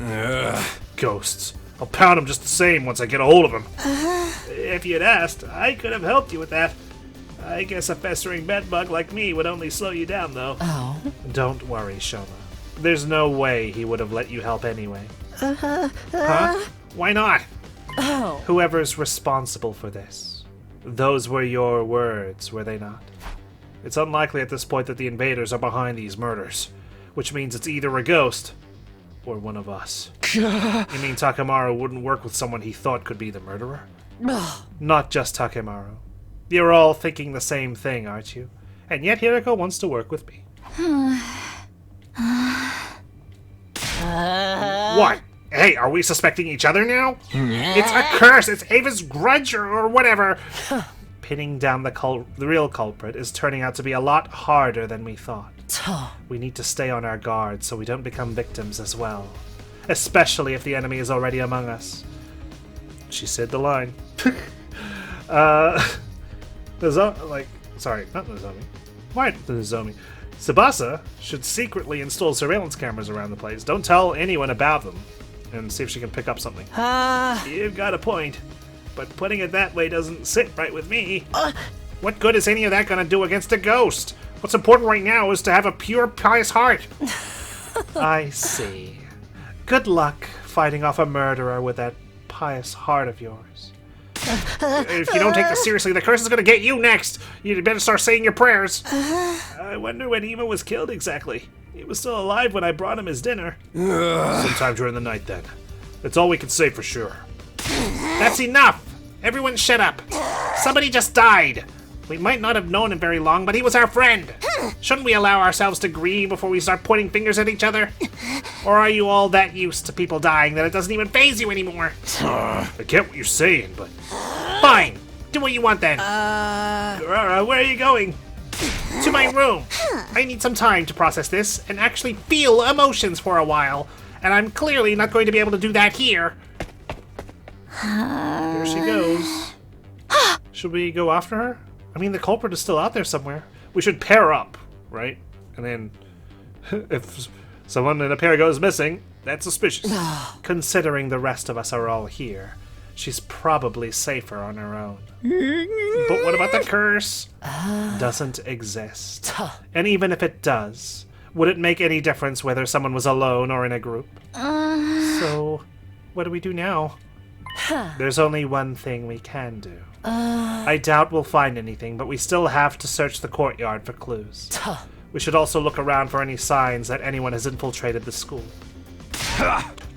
Ghosts. I'll pound him just the same once I get a hold of him. If you'd asked, I could have helped you with that. I guess a festering bedbug like me would only slow you down, though. Oh. Don't worry, Shoma. There's no way he would have let you help anyway. Huh? Why not? Oh. Whoever's responsible for this. Those were your words, were they not? It's unlikely at this point that the invaders are behind these murders. Which means it's either a ghost, or one of us. You mean Takamaru wouldn't work with someone he thought could be the murderer? Not just Takamaru. You're all thinking the same thing, aren't you? And yet Hiruko wants to work with me. What? Hey, are we suspecting each other now? It's a curse! It's Ava's grudge or whatever! Pinning down the real culprit is turning out to be a lot harder than we thought. We need to stay on our guard so we don't become victims as well. Especially if the enemy is already among us. She said the line. Sorry, not Nozomi. Why Nozomi? Tsubasa should secretly install surveillance cameras around the place. Don't tell anyone about them. And see if she can pick up something. You've got a point. But putting it that way doesn't sit right with me. What good is any of that gonna do against a ghost? What's important right now is to have a pure, pious heart. I see. Good luck fighting off a murderer with that pious heart of yours. If you don't take this seriously, the curse is gonna get you next. You better start saying your prayers. I wonder when Ima was killed exactly. He was still alive when I brought him his dinner. Sometime during the night, then. That's all we can say for sure. That's enough! Everyone shut up. Somebody just died. We might not have known him very long, but he was our friend. Shouldn't we allow ourselves to grieve before we start pointing fingers at each other? Or are you all that used to people dying that it doesn't even faze you anymore? I get what you're saying, but... Fine! Do what you want then. Where are you going? To my room. I need some time to process this and actually feel emotions for a while. And I'm clearly not going to be able to do that here. There she goes. Should we go after her? I mean, the culprit is still out there somewhere. We should pair up, right? And then, if someone in a pair goes missing, that's suspicious. Considering the rest of us are all here, she's probably safer on her own. But what about the curse? Doesn't exist. And even if it does, would it make any difference whether someone was alone or in a group? So, what do we do now? There's only one thing we can do. I doubt we'll find anything, but we still have to search the courtyard for clues. We should also look around for any signs that anyone has infiltrated the school.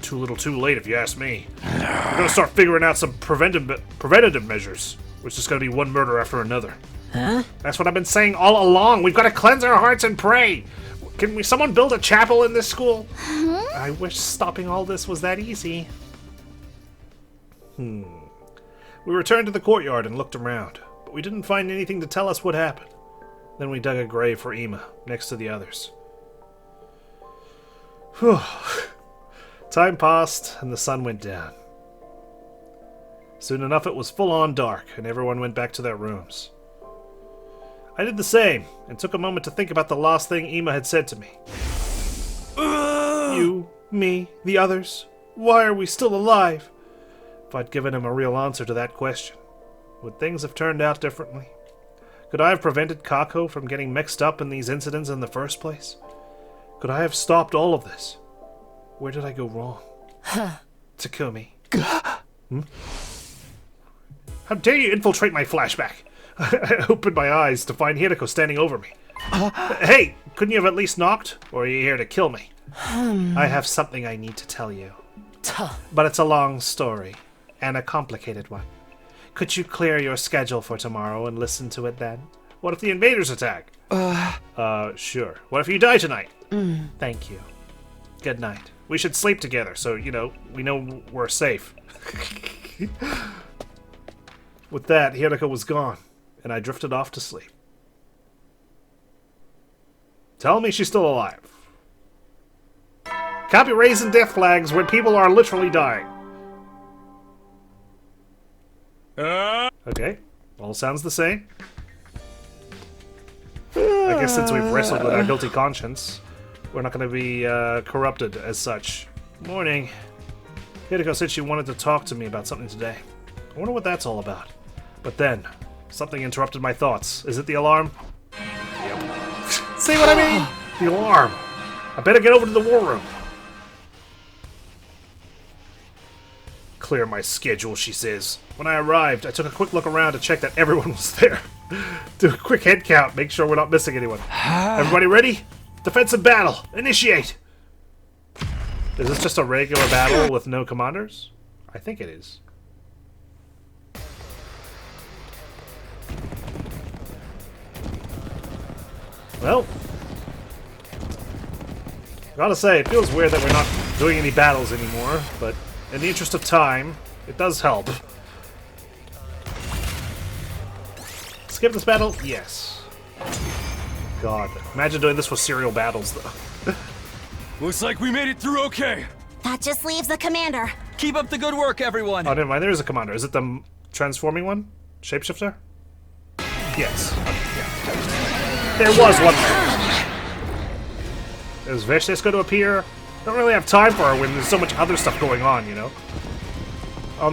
Too little too late, if you ask me. We're gonna start figuring out some preventative measures, which is gonna be one murder after another. Huh? That's what I've been saying all along. We've got to cleanse our hearts and pray. Can someone build a chapel in this school? I wish stopping all this was that easy. We returned to the courtyard and looked around, but we didn't find anything to tell us what happened. Then we dug a grave for Ima, next to the others. Whew. Time passed, and the sun went down. Soon enough, it was full-on dark, and everyone went back to their rooms. I did the same, and took a moment to think about the last thing Ima had said to me. You, me, the others, why are we still alive? If I'd given him a real answer to that question, would things have turned out differently? Could I have prevented Kako from getting mixed up in these incidents in the first place? Could I have stopped all of this? Where did I go wrong? Takumi. How dare you infiltrate my flashback? I opened my eyes to find Hiruko standing over me. Hey, couldn't you have at least knocked? Or are you here to kill me? I have something I need to tell you. But it's a long story, and a complicated one. Could you clear your schedule for tomorrow and listen to it then? What if the invaders attack? Sure. What if you die tonight? Thank you. Good night. We should sleep together, so, we know we're safe. With that, Hiruko was gone, and I drifted off to sleep. Tell me she's still alive. Copy raising death flags when people are literally dying. Okay, all sounds the same. I guess since we've wrestled with our guilty conscience, we're not going to be corrupted as such. Morning. Hiruko said she wanted to talk to me about something today. I wonder what that's all about. But then, something interrupted my thoughts. Is it the alarm? Yep. See what I mean? The alarm. I better get over to the war room. Clear my schedule, she says. When I arrived, I took a quick look around to check that everyone was there. Do a quick head count, make sure we're not missing anyone. Everybody ready? Defensive battle, initiate! Is this just a regular battle with no commanders? I think it is. Well, gotta say, it feels weird that we're not doing any battles anymore, but in the interest of time, it does help. Skip this battle? Yes. God, imagine doing this with serial battles, though. Looks like we made it through okay. That just leaves the commander. Keep up the good work, everyone. Oh, never mind, there is a commander. Is it the transforming one? Shapeshifter? Yes. Yeah. There was one. Is Veshtes going to appear? Don't really have time for her when there's so much other stuff going on,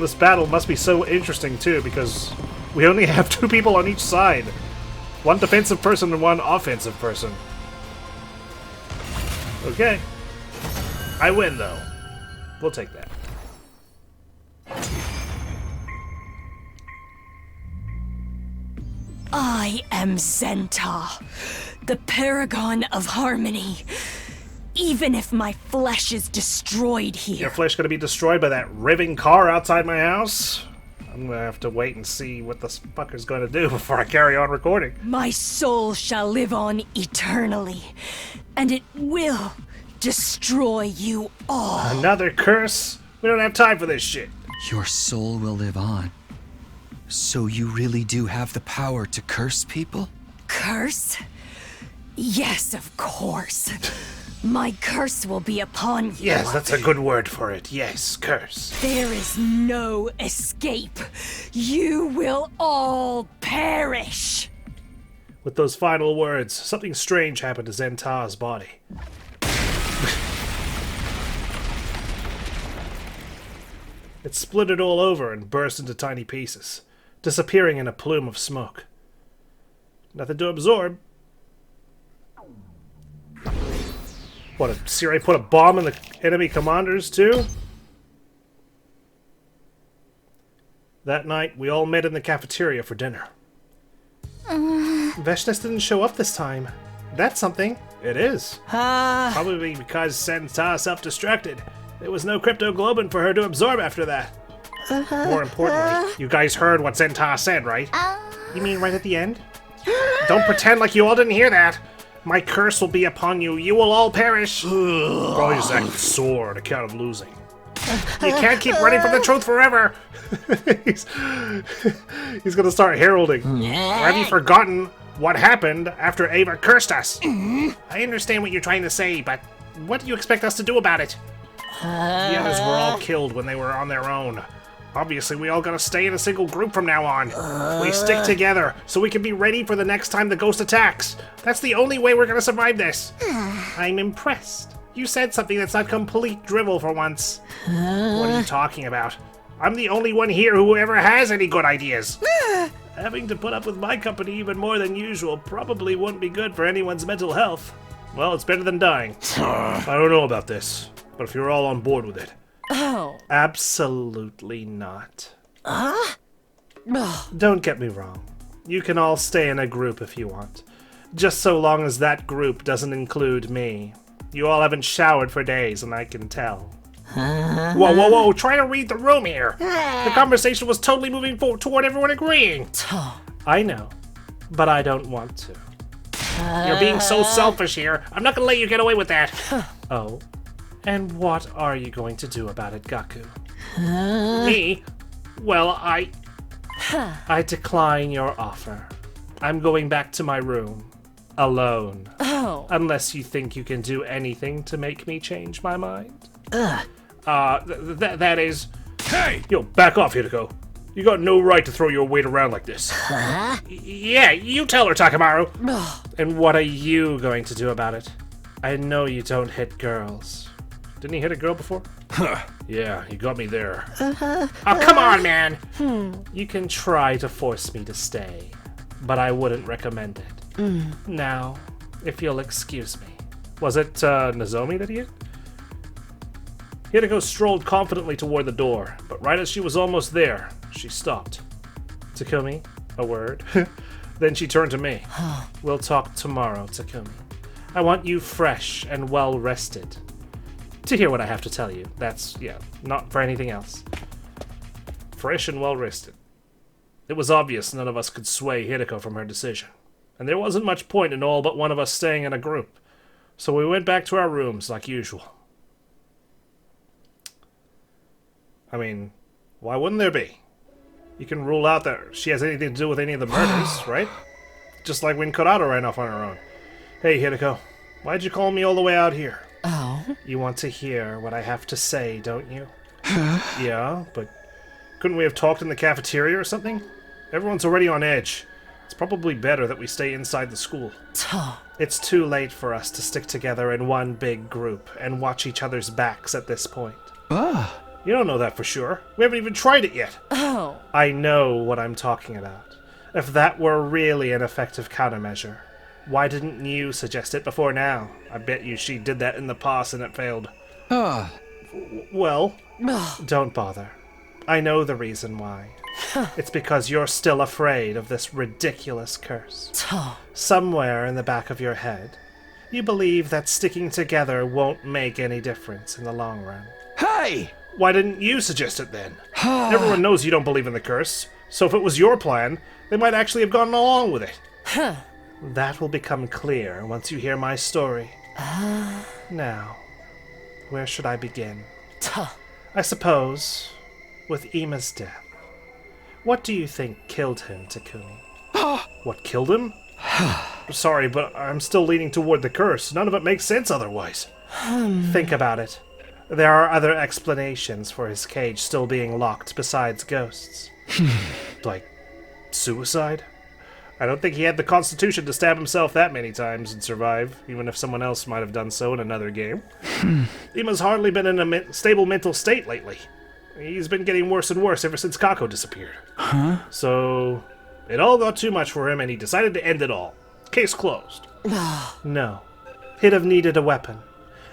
This battle must be so interesting, too, because we only have 2 people on each side. One defensive person and one offensive person. Okay. I win, though. We'll take that. I am Zenta, the paragon of harmony. Even if my flesh is destroyed here. Your flesh gonna be destroyed by that revving car outside my house? I'm gonna have to wait and see what this fucker's gonna do before I carry on recording. My soul shall live on eternally, and it will destroy you all. Another curse? We don't have time for this shit. Your soul will live on. So you really do have the power to curse people? Curse? Yes, of course. my curse will be upon you. Yes, that's a good word for it. Yes, curse. There is no escape. You will all perish. With those final words, something strange happened to Zenta's body. It splitted all over and burst into tiny pieces, disappearing in a plume of smoke. Nothing to absorb. What, did Sirei put a bomb in the enemy commanders too? That night, we all met in the cafeteria for dinner. Veshnes didn't show up this time. That's something. It is. Probably because Senta self-destructed. There was no cryptoglobin for her to absorb after that. More importantly, you guys heard what Senta said, right? You mean right at the end? Don't pretend like you all didn't hear that. My curse will be upon you. You will all perish. Probably just acting sore on account of losing. You can't keep running from the truth forever. He's gonna start heralding. Or have you forgotten what happened after Ava cursed us? I understand what you're trying to say, but what do you expect us to do about it? The others were all killed when they were on their own. Obviously, we all gotta stay in a single group from now on. We stick together so we can be ready for the next time the ghost attacks. That's the only way we're gonna survive this. I'm impressed. You said something that's not complete drivel for once. What are you talking about? I'm the only one here who ever has any good ideas. Having to put up with my company even more than usual probably wouldn't be good for anyone's mental health. Well, it's better than dying. I don't know about this, but if you're all on board with it. Oh. Absolutely not. Don't get me wrong. You can all stay in a group if you want. Just so long as that group doesn't include me. You all haven't showered for days, and I can tell. Whoa, try to read the room here. The conversation was totally moving forward toward everyone agreeing. I know, but I don't want to. You're being so selfish here. I'm not gonna let you get away with that. Oh? And what are you going to do about it, Gaku? Me? Well, I decline your offer. I'm going back to my room. Alone. Oh. Unless you think you can do anything to make me change my mind. That is... Hey! Yo, back off, Hiruko. You got no right to throw your weight around like this. Yeah, you tell her, Takamaru. And what are you going to do about it? I know you don't hit girls. Didn't he hit a girl before? Yeah, he got me there. Oh, come on, man. You can try to force me to stay, but I wouldn't recommend it. Now, if you'll excuse me. Was it Nozomi that he hit? Hiruko strolled confidently toward the door, but right as she was almost there, she stopped. Takumi, a word. Then she turned to me. We'll talk tomorrow, Takumi. I want you fresh and well-rested. To hear what I have to tell you. That's, yeah, not for anything else. Fresh and well-rested. It was obvious none of us could sway Hiruko from her decision. And there wasn't much point in all but one of us staying in a group. So we went back to our rooms like usual. I mean, why wouldn't there be? You can rule out that she has anything to do with any of the murders, right? Just like when Kotaro ran off on her own. Hey, Hiruko, why'd you call me all the way out here? Oh? You want to hear what I have to say, don't you? Yeah, but couldn't we have talked in the cafeteria or something? Everyone's already on edge. It's probably better that we stay inside the school. It's too late for us to stick together in one big group and watch each other's backs at this point. You don't know that for sure. We haven't even tried it yet. Oh. I know what I'm talking about. If that were really an effective countermeasure, why didn't you suggest it before now? I bet you she did that in the past and it failed. Well, don't bother. I know the reason why. It's because you're still afraid of this ridiculous curse. Somewhere in the back of your head, you believe that sticking together won't make any difference in the long run. Hey! Why didn't you suggest it then? Everyone knows you don't believe in the curse, so if it was your plan, they might actually have gone along with it. That will become clear once you hear my story. Now, where should I begin? I suppose, with Ima's death. What do you think killed him, Takumi? What killed him? Sorry, but I'm still leaning toward the curse. None of it makes sense otherwise. Think about it. There are other explanations for his cage still being locked besides ghosts. Like, suicide? I don't think he had the constitution to stab himself that many times and survive, even if someone else might have done so in another game. Ima's hardly been in a stable mental state lately. He's been getting worse and worse ever since Kako disappeared. So, it all got too much for him and he decided to end it all. Case closed. No. He'd have needed a weapon.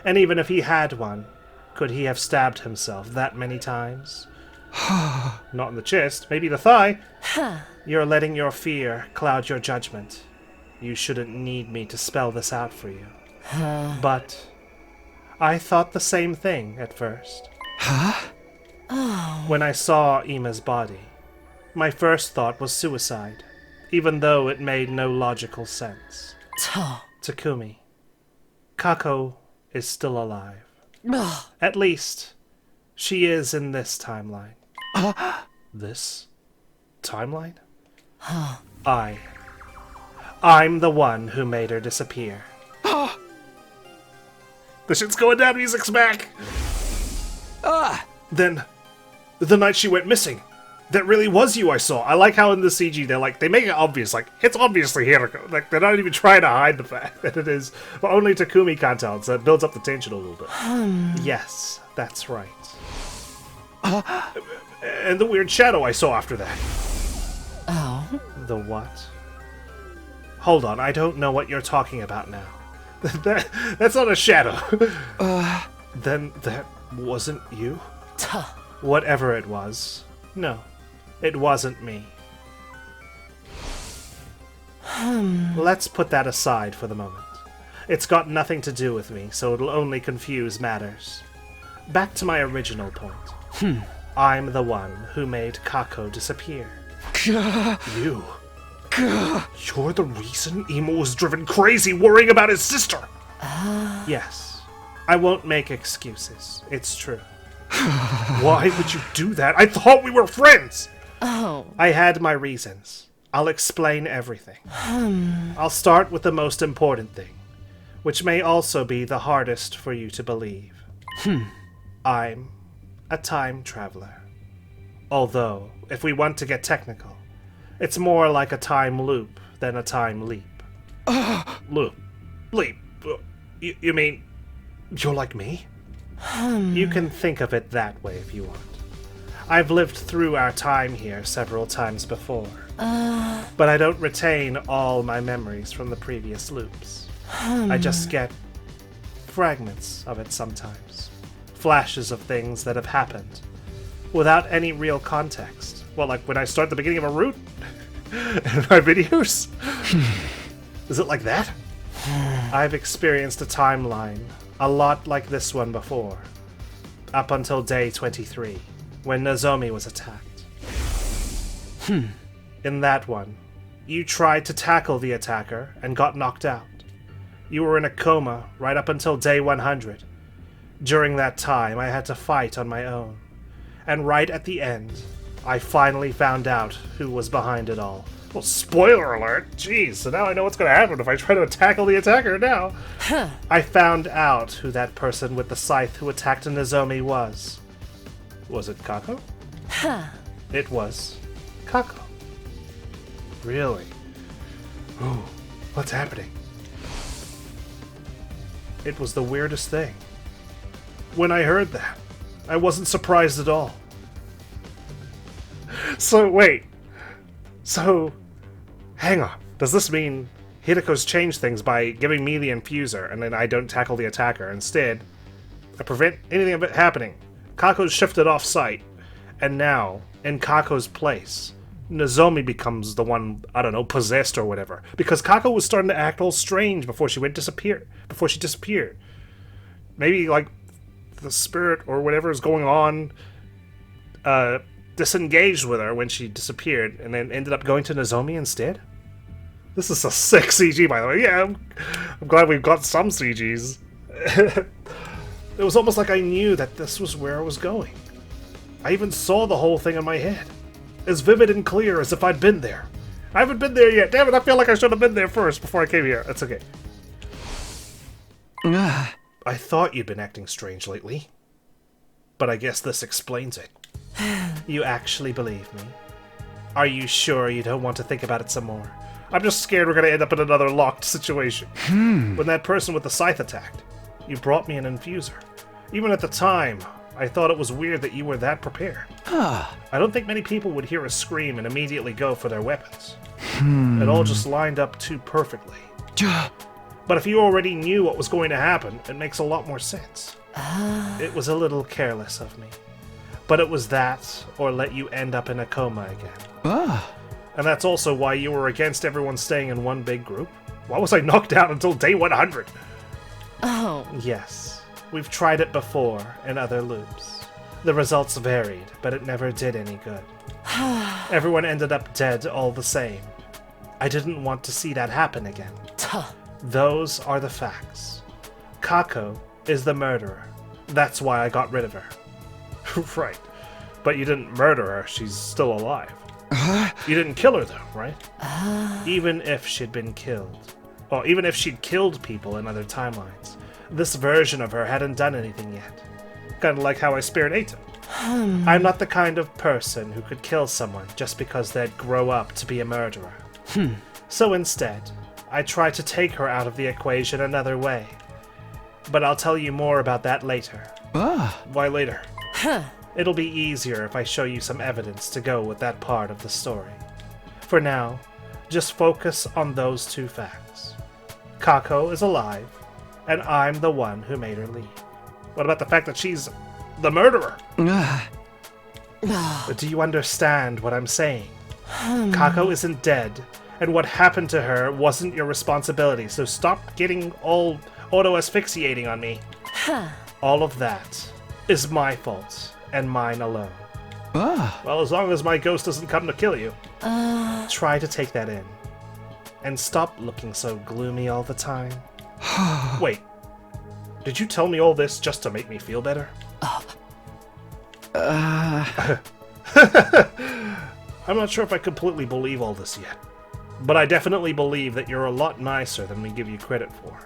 And even if he had one, could he have stabbed himself that many times? Not in the chest, maybe the thigh. You're letting your fear cloud your judgment. You shouldn't need me to spell this out for you. But I thought the same thing at first. When I saw Ima's body, my first thought was suicide, even though it made no logical sense. Takumi, Kako is still alive. At least, she is in this timeline. This timeline? I'm the one who made her disappear. The shit's going down, music's back! Then, the night she went missing, that really was you I saw. I like how in the CG they make it obvious, like, it's obviously Hiruko. Like, they're not even trying to hide the fact that it is, but only Takumi can't tell, so it builds up the tension a little bit. Yes, that's right. And the weird shadow I saw after that. The what? Hold on, I don't know what you're talking about now. That's not a shadow. Then that wasn't you? Whatever it was. No, it wasn't me. Let's put that aside for the moment. It's got nothing to do with me, so it'll only confuse matters. Back to my original point. I'm the one who made Kako disappear. You? You're the reason Emo was driven crazy worrying about his sister! Yes. I won't make excuses. It's true. Why would you do that? I thought we were friends! I had my reasons. I'll explain everything. I'll start with the most important thing, which may also be the hardest for you to believe. I'm a time traveler. Although, if we want to get technical, it's more like a time loop than a time leap. Loop. Leap. You mean, you're like me? You can think of it that way if you want. I've lived through our time here several times before, but I don't retain all my memories from the previous loops. I just get fragments of it sometimes. Flashes of things that have happened, without any real context. Well, like when I start the beginning of a route in my videos? Is it like that? I've experienced a timeline a lot like this one before, up until day 23, when Nozomi was attacked. In that one, you tried to tackle the attacker and got knocked out. You were in a coma right up until day 100. During that time, I had to fight on my own. And right at the end, I finally found out who was behind it all. Well, spoiler alert! Jeez, so now I know what's gonna happen if I try to tackle the attacker now. I found out who that person with the scythe who attacked Nozomi was. Was it Kako? It was Kako. Really? Ooh, what's happening? It was the weirdest thing. When I heard that, I wasn't surprised at all. So, wait. So, hang on. Does this mean Hiruko's changed things by giving me the infuser and then I don't tackle the attacker? Instead, I prevent anything of it happening. Kako's shifted off-site, and now, in Kako's place, Nozomi becomes the one, I don't know, possessed or whatever. Because Kako was starting to act all strange before she disappeared. Maybe, like, the spirit or whatever is going on disengaged with her when she disappeared and then ended up going to Nozomi instead? This is a sick CG, by the way. Yeah, I'm glad we've got some CGs. It was almost like I knew that this was where I was going. I even saw the whole thing in my head. As vivid and clear as if I'd been there. I haven't been there yet. Damn it, I feel like I should have been there first before I came here. That's okay. I thought you'd been acting strange lately. But I guess this explains it. You actually believe me? Are you sure you don't want to think about it some more? I'm just scared we're going to end up in another locked situation. When that person with the scythe attacked, you brought me an infuser. Even at the time, I thought it was weird that you were that prepared. I don't think many people would hear a scream and immediately go for their weapons. It all just lined up too perfectly. But if you already knew what was going to happen, it makes a lot more sense. It was a little careless of me. But it was that, or let you end up in a coma again. And that's also why you were against everyone staying in one big group? Why was I knocked out until day 100? Oh. Yes, we've tried it before in other loops. The results varied, but it never did any good. Everyone ended up dead all the same. I didn't want to see that happen again. Those are the facts. Kako is the murderer. That's why I got rid of her. Right. But you didn't murder her, she's still alive. You didn't kill her though, right? Even if she'd been killed. Well, even if she'd killed people in other timelines. This version of her hadn't done anything yet. Kind of like how I spared Ato. I'm not the kind of person who could kill someone just because they'd grow up to be a murderer. So instead, I tried to take her out of the equation another way. But I'll tell you more about that later. Why later? It'll be easier if I show you some evidence to go with that part of the story. For now, just focus on those two facts. Kako is alive, and I'm the one who made her leave. What about the fact that she's the murderer? Do you understand what I'm saying? Kako isn't dead, and what happened to her wasn't your responsibility, so stop getting all auto-asphyxiating on me. All of that is my fault, and mine alone. Well, as long as my ghost doesn't come to kill you. Try to take that in. And stop looking so gloomy all the time. Wait, did you tell me all this just to make me feel better? I'm not sure if I completely believe all this yet. But I definitely believe that you're a lot nicer than we give you credit for.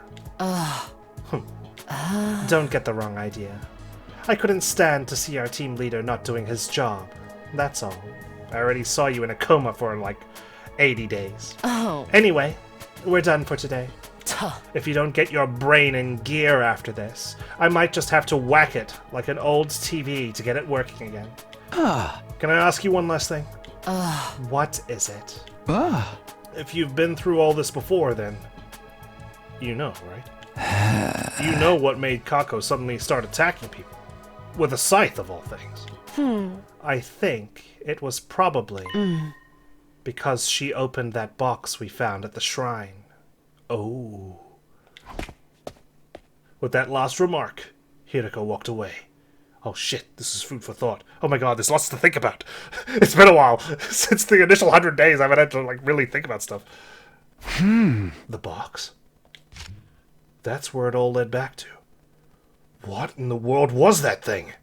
Don't get the wrong idea. I couldn't stand to see our team leader not doing his job. That's all. I already saw you in a coma for like 80 days. Anyway, we're done for today. If you don't get your brain in gear after this, I might just have to whack it like an old TV to get it working again. Can I ask you one last thing? What is it? If you've been through all this before, then you know, right? You know what made Kako suddenly start attacking people. With a scythe, of all things. I think it was probably because she opened that box we found at the shrine. Oh. With that last remark, Hiruko walked away. Oh shit, this is food for thought. Oh my god, there's lots to think about. It's been a while. Since the initial 100 days, I haven't had to like really think about stuff. The box? That's where it all led back to. What in the world was that thing?